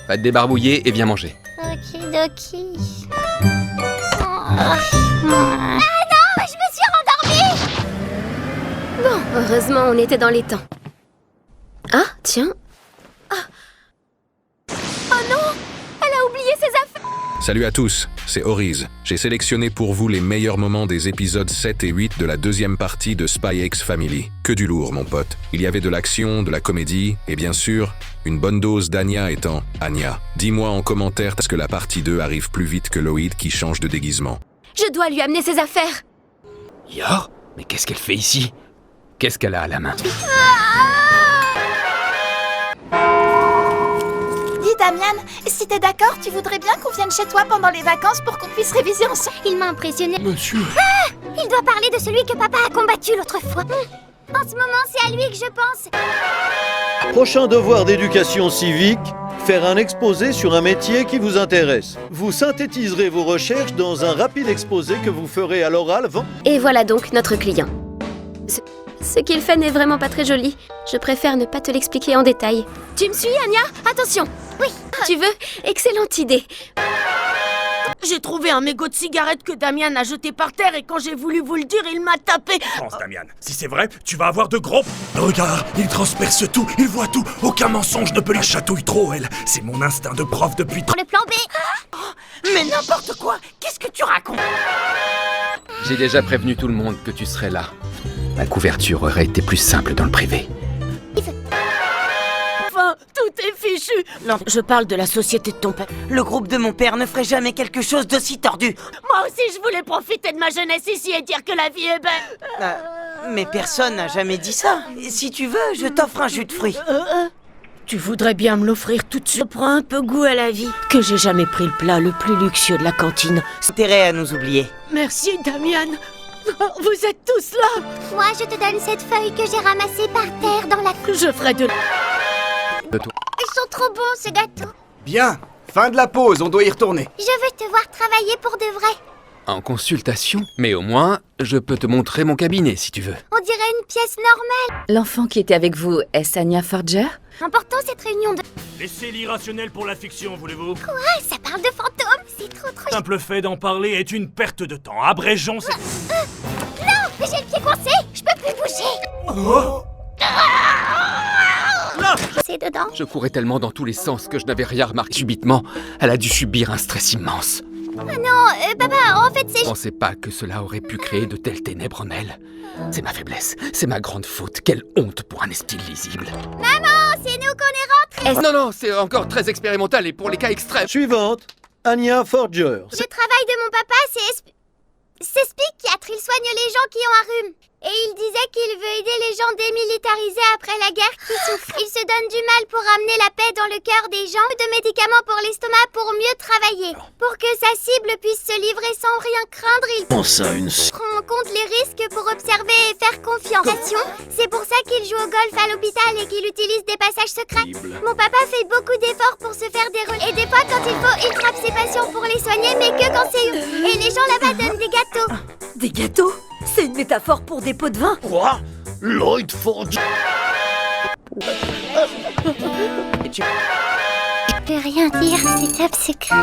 Va te débarbouiller et viens manger. Okidoki. Ah non, je me suis rendormie. Bon, heureusement, on était dans les temps. Ah, tiens. Oh non, elle a oublié ses affaires. Salut à tous, c'est Oriz. J'ai sélectionné pour vous les meilleurs moments des épisodes 7 et 8 de la deuxième partie de Spy X Family. Que du lourd, mon pote. Il y avait de l'action, de la comédie, et bien sûr, une bonne dose d'Anya étant Anya. Dis-moi en commentaire parce que la partie 2 arrive plus vite que Loïd qui change de déguisement. Je dois lui amener ses affaires. Yor? Mais qu'est-ce qu'elle fait ici? Qu'est-ce qu'elle a à la main? Dis Damian, si t'es d'accord, tu voudrais bien qu'on vienne chez toi pendant les vacances pour qu'on puisse réviser ensemble. Il m'a impressionné. Monsieur... Il doit parler de celui que papa a combattu l'autre fois. En ce moment, c'est à lui que je pense. Prochain devoir d'éducation civique, faire un exposé sur un métier qui vous intéresse. Vous synthétiserez vos recherches dans un rapide exposé que vous ferez à l'oral. Et voilà donc notre client. Ce qu'il fait n'est vraiment pas très joli. Je préfère ne pas te l'expliquer en détail. Tu me suis, Anya? Attention. Oui. Tu veux? Excellente idée. J'ai trouvé un mégot de cigarette que Damian a jeté par terre et quand j'ai voulu vous le dire, il m'a tapé. Pense, Damian. Si c'est vrai, tu vas avoir de gros... Regarde, il transperce tout, il voit tout. Aucun mensonge ne peut la chatouille trop, elle. C'est mon instinct de prof depuis... Pour le plan B. Mais n'importe quoi. Qu'est-ce que tu racontes? J'ai déjà prévenu tout le monde que tu serais là. La couverture aurait été plus simple dans le privé. Enfin, tout est fichu. Non, je parle de la société de ton père. Le groupe de mon père ne ferait jamais quelque chose d'aussi tordu. Moi aussi, je voulais profiter de ma jeunesse ici et dire que la vie est belle. Mais personne n'a jamais dit ça. Si tu veux, je t'offre un jus de fruits. Tu voudrais bien me l'offrir tout de suite. Je prends un peu goût à la vie. Que j'ai jamais pris le plat le plus luxueux de la cantine. Intérêt à nous oublier. Merci, Damian. Vous êtes tous là. Moi, je te donne cette feuille que j'ai ramassée par terre dans la... Je ferai de... Ils sont trop bons, ces gâteaux. Bien, fin de la pause, on doit y retourner. Je veux te voir travailler pour de vrai. En consultation? Mais au moins, je peux te montrer mon cabinet si tu veux. On dirait une pièce normale. L'enfant qui était avec vous, est-ce Anya Forger? Important, cette réunion de... Laissez l'irrationnel pour la fiction, voulez-vous? Ah, ça parle de fantômes. C'est trop... Le simple fait d'en parler est une perte de temps. Abrégeons cette... Non, mais j'ai le pied coincé. Je peux plus bouger. C'est dedans. Je courais tellement dans tous les sens que je n'avais rien remarqué. Subitement, elle a dû subir un stress immense. Non, papa, en fait, c'est... Je ne pensais pas que cela aurait pu créer de telles ténèbres en elle. C'est ma faiblesse, c'est ma grande faute. Quelle honte pour un esprit lisible. Maman, c'est nous qu'on est rentrés. Non, c'est encore très expérimental et pour les cas extrêmes. Suivante, Anya Forger. Le travail de mon papa, c'est psychiatre. Il soigne les gens qui ont un rhume. Et il disait qu'il veut aider les gens démilitarisés après la guerre qui souffrent. Il se donne du mal pour amener la paix dans le cœur des gens, de médicaments pour l'estomac pour mieux travailler. Pour que sa cible puisse se livrer sans rien craindre, il Comment ça, une... prend en compte les risques pour observer et faire confiance. C'est pour ça qu'il joue au golf à l'hôpital et qu'il utilise des passages secrets. Mon papa fait beaucoup d'efforts pour se faire des relais. Et des fois, quand il faut, il frappe ses patients pour les soigner, mais que quand c'est... Et les gens là-bas donnent des gâteaux. Des gâteaux? C'est une métaphore pour des pots de vin. Quoi? Lloyd Forger. Je peux rien dire, c'est top secret.